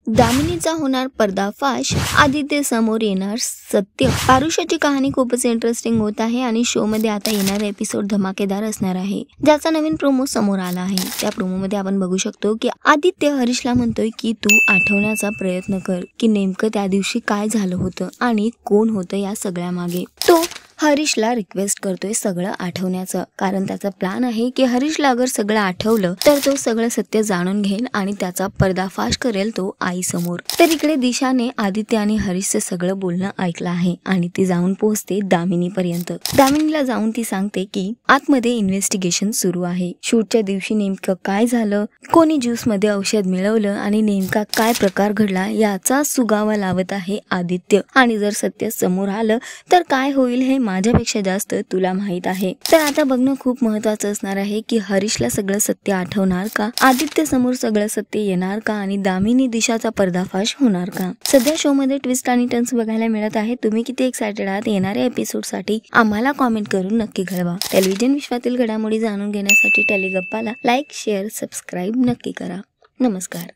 दामिनीचा होणार पर्दाफाश, आदित्य समोर येणार सत्य। पारुशाची कहाणी खूपच इंटरेस्टिंग होत आहे आणि शो मध्ये आता येणारा एपिसोड धमाकेदार असणार आहे, ज्याचा नवीन प्रोमो समोर आला आहे। त्या प्रोमो मध्ये आपण बघू शकतो की आदित्य हरीशला म्हणतोय की तू आठवण्याचा प्रयत्न कर की नेमकं त्या दिवशी काय झालं होतं आणि कोण होतं या सगळ्या मागे। तो हरीशला रिक्वेस्ट करतोय सगळं आठवण्याचं, कारण त्याचा प्लॅन आहे की हरीशला अगर सगळं आठवलं तर तो सगळं सत्य जाणून घेईल आणि त्याचा पर्दाफाश करेल तो आई समोर। तर इकडे दिशाने आदित्य आणि हरीशचं सगळं बोलणं ऐकलं आहे आणि ती जाऊन पोहोचते दामिनी पर्यंत। दामिनीला जाऊन ती सांगते की आतमध्ये इन्व्हेस्टिगेशन सुरू आहे, शूटच्या दिवशी नेमकं काय झालं, कोणी ज्यूस मध्ये औषध मिळवलं आणि नेमका काय प्रकार घडला याचा सुगावा लावत आहे आदित्य। आणि जर सत्य समोर आलं तर काय होईल हे माझ्यापेक्षा जास्त तुला माहित आहे। तर आता बघणं खूप महत्त्वाचं असणार आहे की हरीशला सगळं सत्य आठवणार का, आदित्य समोर सगळं सत्य येणार का आणि दामिनी दिशाचा पर्दाफाश होणार का। सध्या शो मध्ये ट्विस्ट आणि टर्न्स बघायला मिळत आहे। तुम्ही किती एक्साइटेड आहात येणाऱ्या एपिसोड साठी आम्हाला कॉमेंट करून नक्की कळवा। टेलिव्हिजन विश्वातील घडामोडी जाणून घेण्यासाठी टेलिगप्पाला लाईक, शेअर, सबस्क्राईब नक्की करा। नमस्कार।